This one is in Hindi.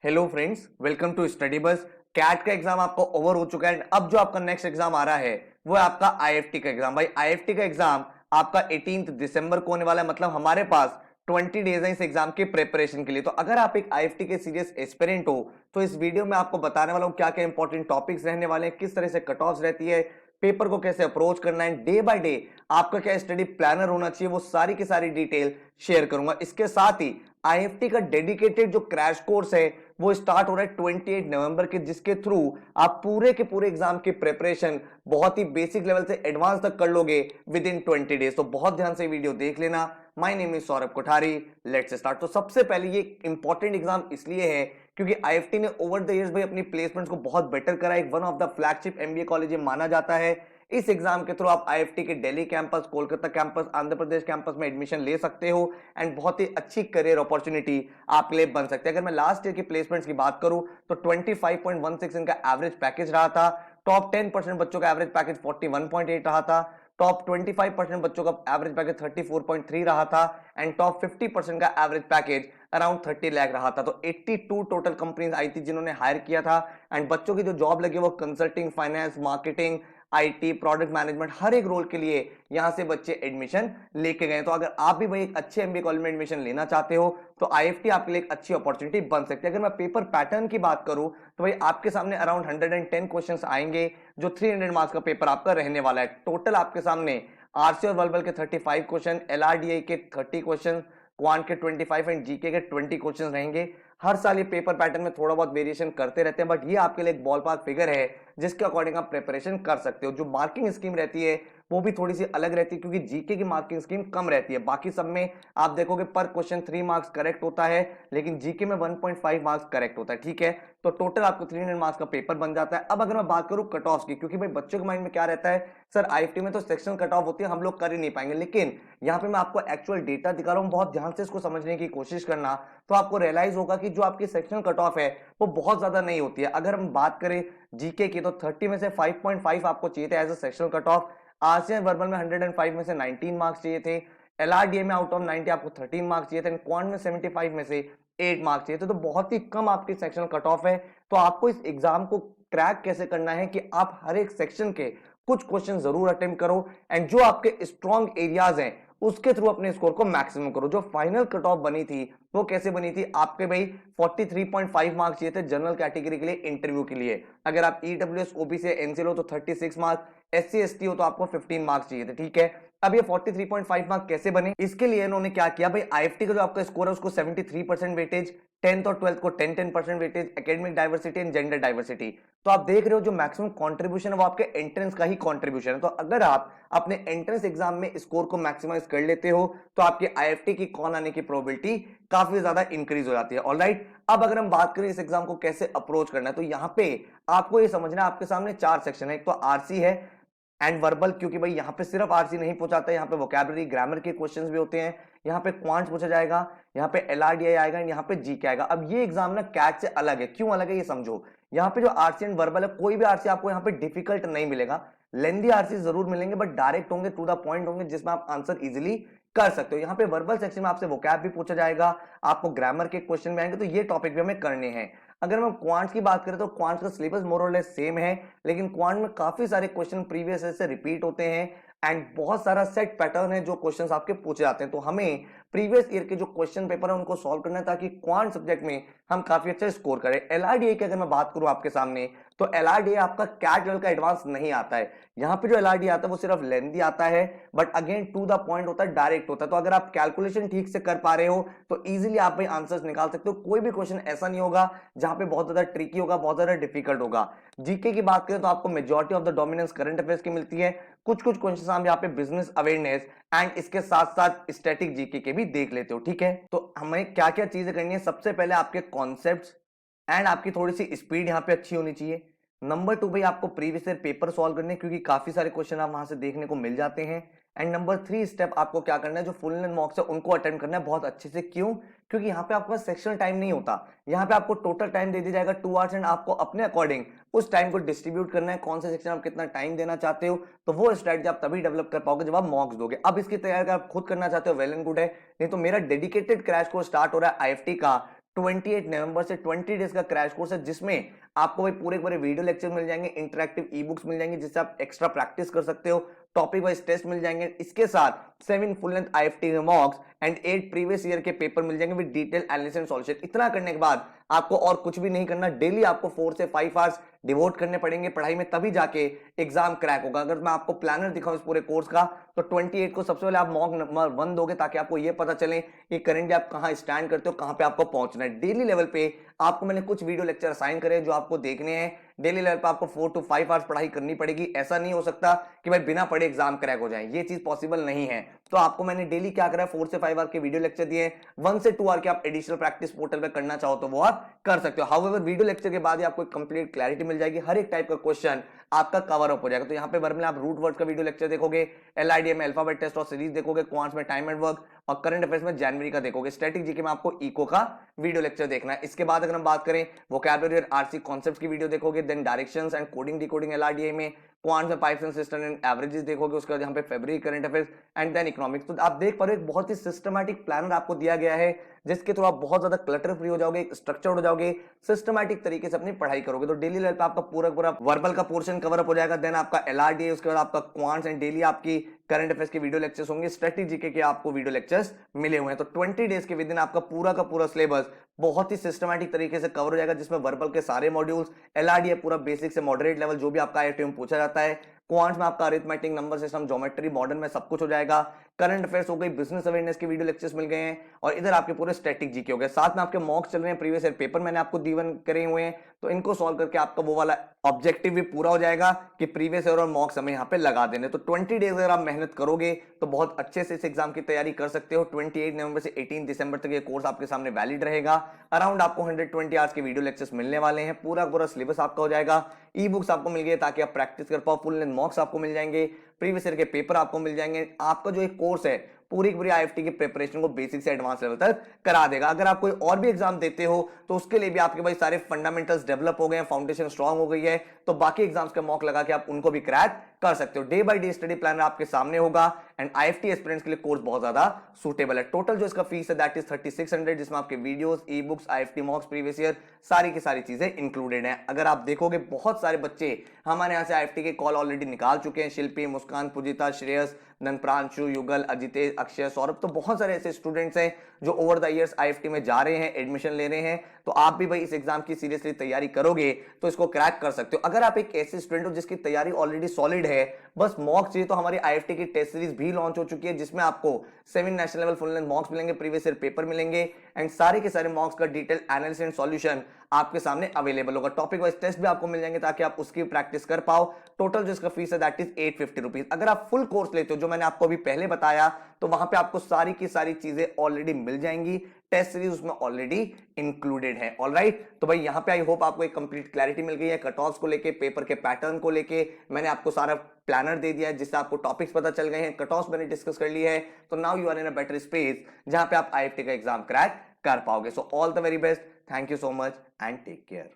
Hello friends, welcome to study bus. CAT का एग्जाम आपका ओवर हो चुका है। अब जो आपका नेक्स्ट एग्जाम आ रहा है वो है आपका आईएफटी का एग्जाम। भाई आईएफटी का एग्जाम आपका 18 दिसंबर को होने वाला है। मतलब हमारे पास 20 डेज है इस एग्जाम के प्रिपरेशन के लिए। तो अगर आप एक आईएफटी के सीरियस एस्पिरेंट हो तो इस वीडियो में आपको बताने वाला हूं क्या क्या इंपॉर्टेंट टॉपिक्स रहने वाले हैं, किस तरह से कट ऑफ रहती है, पेपर को कैसे अप्रोच करना है, डे बाय डे आपका क्या स्टडी प्लानर होना चाहिए, वो सारी की सारी डिटेल शेयर करूंगा। इसके साथ ही आईएफटी का डेडिकेटेड जो क्रैश कोर्स है वो स्टार्ट हो रहा है 28 नवंबर के, जिसके थ्रू आप पूरे के पूरे एग्जाम की प्रिपरेशन बहुत ही बेसिक लेवल से एडवांस तक कर लोगे विद इन 20 डेज। तो बहुत ध्यान से वीडियो देख लेना। My name is Saurabh Kothari. Let's start. तो सबसे पहले ये इंपॉर्टेंट एग्जाम इसलिए है क्योंकि आईएफटी ने ओवर द इयर्स भाई अपनी प्लेसमेंट्स को बहुत बेटर करा है। एक one of the flagship MBA college माना जाता है। इस एग्जाम के थ्रू आप आईएफटी के Delhi campus, Kolkata campus, Andhra Pradesh campus में एडमिशन ले सकते हो एंड बहुत ही अच्छी करियर अपॉर्चुनिटी आपके लिए बन सकती है। अगर मैं लास्ट ईयर की प्लेसमेंट्स की बात करूं तो 25.16 इनका एवरेज पैकेज रहा था। टॉप 10% बच्चों का एवरेज पैकेज 41.8 रहा था। टॉप 25% बच्चों का एवरेज पैकेज 34.3 रहा था एंड टॉप 50% का एवरेज पैकेज अराउंड 30 लाख रहा था। तो 82 टोटल कंपनीज आई थी जिन्होंने हायर किया था एंड बच्चों की जो जॉब लगी वो consulting, finance, marketing, IT, product management, हर एक रोल के लिए यहां से बच्चे एडमिशन लेके गए। तो अगर आप भी भाई एक अच्छे एमबीए कॉलेज में एडमिशन लेना चाहते हो तो आईएफटी आपके लिए एक अच्छी अपॉर्चुनिटी बन सकती है। अगर मैं पेपर पैटर्न की बात करूं तो भाई आपके सामने अराउंड 110 क्वेश्चंस आएंगे जो 300 मार्क्स का पेपर आपका रहने वाला है। टोटल आपके सामने आरसी और वर्बल के 35 क्वेश्चन, एलआरडीआई के 30 क्वेश्चन, क्वांट के 25 एंड जीके के 20 क्वेश्चन रहेंगे। हर साल ये पेपर पैटर्न में थोड़ा बहुत वेरिएशन करते रहते हैं, बट ये आपके लिए एक बॉल पार्क फिगर है जिसके अकॉर्डिंग आप प्रिपरेशन कर सकते हो। जो मार्किंग स्कीम रहती है वो भी थोड़ी सी अलग रहती है क्योंकि जीके की मार्किंग स्कीम कम रहती है। बाकी सब में आप देखोगे पर क्वेश्चन 3 मार्क्स करेक्ट होता है, लेकिन जीके में 1.5 मार्क्स करेक्ट होता है। ठीक है, तो टोटल आपको 300 मार्क्स का पेपर बन जाता है। अब अगर मैं बात करूं कट ऑफ की, क्योंकि भाई बच्चों के माइंड में क्या रहता है, सर आईएफटी में तो सेक्शन कट ऑफ होती है, हम लोग कर ही नहीं पाएंगे। लेकिन यहाँ पे मैं आपको एक्चुअल डेटा दिखा रहा हूँ, बहुत ध्यान से इसको समझने की कोशिश करना, तो आपको रियलाइज होगा कि जो आपकी सेक्शन कट ऑफ है वो बहुत ज्यादा नहीं होती है। अगर हम बात करें जीके की तो 30 में से 5.5 आपको चाहिए थे as a sectional cut off. RCN verbal में 105 में से 19 मार्क्स चाहिए थे। एलआरडीए में आउट ऑफ 90 आपको 13 मार्क्स चाहिए थे। क्वांट में 75 में से 8 मार्क्स चाहिए थे। तो बहुत ही कम आपकी सेक्शनल कट ऑफ है। तो आपको इस एग्जाम को क्रैक कैसे करना है कि आप हर एक सेक्शन के कुछ क्वेश्चन जरूर अटेम्प्ट करो एंड जो आपके स्ट्रॉन्ग एरियाज हैं उसके थ्रू अपने स्कोर को मैक्सिमम करो। जो फाइनल कट ऑफ बनी थी वो कैसे बनी थी, आपके भाई 43.5 मार्क्स चाहिए थे जनरल कैटेगरी के लिए इंटरव्यू के लिए। अगर आप ईडब्ल्यूएस, ओबीसी, एनसीएल हो तो 36 मार्क्स, एससी एसटी हो तो आपको 15 मार्क्स चाहिए थे। ठीक है, अब ये 43.5 मार्क्स कैसे बने, इसके लिए इन्होंने क्या किया भाई, आईएफटी का जो आपका स्कोर है उसको 73% वेटेज, 10th और 12th को 10-10% weightage, academic diversity and gender diversity. तो आप देख रहे हो जो मैक्सिमम कंट्रीब्यूशन है वो आपके एंट्रेंस का ही कंट्रीब्यूशन है। तो अगर आप अपने एंट्रेंस एग्जाम में स्कोर को मैक्सिमाइज कर लेते हो तो आपके आईएफटी की कॉल आने की प्रोबेबिलिटी काफी ज्यादा इंक्रीज हो जाती है। ऑलराइट, अब अगर हम बात करें इस एग्जाम को कैसे अप्रोच करना है तो यहाँ पे आपको ये समझना है, आपके सामने 4 सेक्शन है। एक तो आरसी है एंड वर्बल, क्योंकि भाई यहाँ पे सिर्फ आरसी नहीं पूछाता है, यहाँ पे वोकैबुलरी, ग्रामर के क्वेश्चंस भी होते हैं। यहाँ पे क्वांट्स पूछा जाएगा, यहाँ पे एलआरडीआई आएगा, यहाँ पे जीके आएगा। अब ये एग्जाम ना कैट से अलग है। क्यों अलग है ये समझो। यहाँ पे जो आरसी एंड वर्बल है, कोई भी आरसी आपको यहाँ पे डिफिकल्ट नहीं मिलेगा। लेंदी आरसी जरूर मिलेंगे बट डायरेक्ट होंगे, टू द पॉइंट होंगे, जिसमें आप आंसर इजिली कर सकते हो। यहाँ पे वर्बल सेक्शन में आपसे वोकैब भी पूछा जाएगा, आपको ग्रामर के क्वेश्चन भी आएंगे, तो ये टॉपिक भी हमें करने हैं। अगर हम क्वांट्स की बात करें तो क्वांट्स का सिलेबस मोर और लेस सेम है, लेकिन क्वांट में काफी सारे क्वेश्चन प्रीवियस ईयर से रिपीट होते हैं एंड बहुत सारा सेट पैटर्न है जो क्वेश्चंस आपके पूछे जाते हैं। तो हमें प्रीवियस ईयर के जो क्वेश्चन पेपर है उनको सॉल्व करना है ताकि क्वांट सब्जेक्ट में हम काफी अच्छा स्कोर करें। एलआरडीए की अगर मैं बात करूं आपके सामने तो एलआरडीए आपका कैट लेवल का एडवांस नहीं आता है। यहाँ पे जो एलआरडीए आता है वो सिर्फ लेंथी आता है but again to the point होता है, डायरेक्ट होता है। तो अगर आप कैलकुलेशन ठीक से कर पा रहे हो तो इजीली आप भाई आंसर्स निकाल सकते हो। कोई भी क्वेश्चन ऐसा नहीं होगा जहां पे बहुत ज्यादा ट्रिकी होगा, बहुत ज्यादा डिफिकल्ट होगा। जीके की बात करें तो आपको majority of the dominance current affairs की मिलती है। कुछ कुछ क्वेश्चन हम यहाँ पे बिजनेस अवेयरनेस एंड इसके साथ साथ स्टैटिक जीके के भी देख लेते हो। ठीक है, तो हमें क्या क्या चीजें करनी है, सबसे पहले आपके कॉन्सेप्ट्स एंड आपकी थोड़ी सी स्पीड यहाँ पे अच्छी होनी चाहिए। नंबर 2 भाई आपको प्रीवियस ईयर पेपर सॉल्व करने हैं, क्योंकि काफी सारे क्वेश्चन आप वहां से देखने को मिल जाते हैं। एंड नंबर 3 स्टेप आपको क्या करना है, जो फुल लेंथ मॉक्स है उनको अटेंड करना है बहुत अच्छे से। क्यों, क्योंकि यहाँ पे आपका सेक्शनल टाइम नहीं होता, यहाँ पे आपको टोटल टाइम दे दिया जाएगा 2 आवर्स एंड आपको अपने अकॉर्डिंग उस टाइम को डिस्ट्रीब्यूट करना है, कौन से सेक्शन आप कितना टाइम देना चाहते हो। तो वो स्ट्रेटजी आप तभी डेवलप कर पाओगे जब आप मॉक्स दोगे। अब इसकी तैयारी आप खुद करना चाहते हो वेल एंड गुड है, नहीं तो मेरा डेडिकेटेड क्रैश कोर्स स्टार्ट हो रहा है आईएफटी का 28 नवंबर से 20 डेज का क्रैश कोर्स है, जिसमें आपको भाई पूरे पूरे वीडियो लेक्चर मिल जाएंगे, इंटरेक्टिव ई बुक्स मिल जाएंगे जिससे आप एक्स्ट्रा प्रैक्टिस कर सकते हो, टॉपिक वाइज टेस्ट मिल जाएंगे, इसके साथ 7 फुल लेंथ आईएफटी के मॉक्स एंड 8 प्रीवियस ईयर के पेपर मिल जाएंगे with detail analysis and solution. इतना करने के बाद आपको और कुछ भी नहीं करना, डेली आपको 4 से 5 आवर्स डिवोट करने पड़ेंगे पढ़ाई में, तभी जाके एग्जाम क्रैक होगा। अगर मैं आपको प्लानर दिखाऊं इस पूरे कोर्स का, तो 28 को सबसे पहले आप मॉक नंबर 1 दोगे ताकि आपको ये पता चले कि करेंटली आप कहां स्टैंड करते हो, कहां पे आपको पहुंचना है। डेली लेवल पे आपको मैंने कुछ वीडियो लेक्चर असाइन करे जो आपको देखने हैं। डेली लेवल पे आपको 4 to 5 आवर्स पढ़ाई करनी पड़ेगी। ऐसा नहीं हो सकता कि भाई बिना पढ़े एग्जाम क्रैक हो जाए, ये चीज पॉसिबल नहीं है। तो आपको मैंने डेली क्या करा है, 4 से 5 आवर के वीडियो लेक्चर दिए, 1 से 2 आवर के आप एडिशनल प्रैक्टिस पोर्टल पे करना चाहो तो वो आप कर सकते हो। हाउएवर वीडियो लेक्चर के बाद ही आपको कंप्लीट क्लैरिटी मिल जाएगी, हर एक टाइप का क्वेश्चन आपका कवर अप हो जाएगा। तो यहाँ पे वर्ब में आप रूट वर्ड का वीडियो लेक्चर देखोगे, एलआईडी में अल्फाबेट टेस्ट और सीरीज देखोगे, क्वांट्स में टाइम एंड वर्क, और करंट अफेयर्स में जनवरी का देखोगे, स्टैटिक जीके में आपको इको का वीडियो लेक्चर देखना है। इसके बाद अगर हम बात करें वोकैबुलरी और आरसी कॉन्सेप्ट्स की वीडियो देखोगे, then directions and coding decoding LRDI में, क्वांट्स में pipes and system and averages देखोगे, उसके बाद यहाँ पे फरवरी current affairs and then economics. तो आप देख पा रहे हो एक बहुत ही सिस्टमैटिक प्लानर आपको दिया गया है, जिसके थ्रू आप बहुत ज्यादा क्लटर फ्री हो जाओगे, स्ट्रक्चर्ड हो जाओगे, सिस्टमैटिक तरीके से अपनी पढ़ाई करोगे। तो डेली लेवल पे आपका पूरा पूरा वर्बल का पोर्शन कवर अप हो जाएगा, देन आपका एलआरडीआई, उसके बाद आपका क्वांट्स एंड डेली आपकी करंट अफेयर्स के वीडियो लेक्चर्स होंगे, स्टैटिक जीके के आपको वीडियो लेक्चर्स मिले हुए हैं। तो 20 डेज के विद इन आपका पूरा का पूरा सिलेबस बहुत ही सिस्टमैटिक तरीके से कवर हो जाएगा, जिसमें वर्बल के सारे मॉड्यूल्स, एलआरडीआई पूरा बेसिक से मॉडरेट लेवल जो भी आपका आईआईटी में पूछा जाता है, क्वांट्स में आपका arithmetic, number system, geometry, modern में सब कुछ हो जाएगा, करंट अफेयर्स हो गई, बिजनेस अवेयरनेस के वीडियो लेक्चर्स मिल गए हैं, और इधर आपके पूरे स्टैटिक जीके हो गए। साथ में आपके मॉक्स चल रहे हैं, प्रीवियस ईयर पेपर मैंने आपको दीवन करे हुए हैं, तो इनको सॉल्व करके आपका वो वाला ऑब्जेक्टिव भी पूरा हो जाएगा कि प्रीवियस ईयर और मॉक्स हमें यहाँ पे लगा देने। तो 20 डेज अगर आप मेहनत करोगे तो बहुत अच्छे से इस एग्जाम की तैयारी कर सकते हो। 28 नवंबर से 18 दिसंबर तक ये कोर्स आपके सामने वैलिड रहेगा। अराउंड आपको 120 आवर्स के वीडियो लेक्चर्स मिलने वाले हैं, पूरा पूरा सिलेबस आपका हो जाएगा, ई बुक्स आपको मिल गए ताकि आप प्रैक्टिस कर पाओ, फुल लेंथ मॉक्स आपको मिल जाएंगे, प्रीवियस ईयर के पेपर आपको मिल जाएंगे। आपका जो एक कोर्स है पूरी की पूरी आईएफटी की प्रिपरेशन को बेसिक से एडवांस लेवल तक करा देगा। अगर आप कोई और भी एग्जाम देते हो तो उसके लिए भी आपके भाई सारे फंडामेंटल्स डेवलप हो गए हैं, फाउंडेशन स्ट्रांग हो गई है, तो बाकी एग्जाम्स के मॉक लगा के आप उनको भी क्रैक कर सकते हो। Day by day study planner आपके सामने होगा एंड आईएफटी एस्पिरेंट्स के लिए कोर्स बहुत ज्यादा सूटेबल है। टोटल जो इसका फीस है दैट इज 3600, जिसमें आपके videos, e books, IFT मॉक्स, previous year सारी की सारी चीजें इंक्लूडेड है। अगर आप देखोगे बहुत सारे बच्चे हमारे यहाँ से आईएफटी के कॉल ऑलरेडी निकाल चुके हैं, शिल्पी, मुस्कान, पूजिता, श्रेयस, नन, प्रांशु, युगल, अजितेश, अक्षय, सौरभ, तो बहुत सारे ऐसे स्टूडेंट्स हैं जो ओवर द इयर्स आईएफटी में जा रहे हैं, एडमिशन ले रहे हैं। तो आप भी भाई इस एग्जाम की सीरियसली तैयारी करोगे तो इसको क्रैक कर सकते हो। अगर आप एक ऐसे स्टूडेंट हो जिसकी तैयारी ऑलरेडी सॉलिड है, बस मॉक चाहिए, तो हमारी आईएफटी की टेस्ट सीरीज भी लॉन्च हो चुकी है, जिसमें आपको 7 नेशनल लेवल फुल लेंथ मॉक्स मिलेंगे, प्रीवियस ईयर पेपर मिलेंगे एंड सारे के सारे मॉक्स का डिटेल एनालिसिस एंड सॉल्यूशन आपके सामने अवेलेबल होगा। टॉपिक वाइज टेस्ट भी आपको मिल जाएंगे ताकि आप उसकी प्रैक्टिस कर पाओ। टोटल जो इसका फीस है दैट इज 850 रुपीज। अगर आप फुल कोर्स लेते हो जो मैंने आपको अभी पहले बताया, तो वहां पे आपको सारी की सारी चीजें ऑलरेडी मिल जाएंगी, टेस्ट सीरीज उसमें ऑलरेडी इंक्लूडेड है। ऑलराइट, तो भाई यहां पे आई होप आपको एक कंप्लीट क्लैरिटी मिल गई है कट ऑफ्स को लेके, पेपर के पैटर्न को लेके मैंने आपको सारा प्लानर दे दिया है, जिससे आपको टॉपिक्स पता चल गए हैं, कट ऑफ्स मैंने डिस्कस कर लिया है। तो now you are in a better space जहां पे आप आईएफटी का एग्जाम क्रैक कर पाओगे। So all the very best, thank you so much and take care.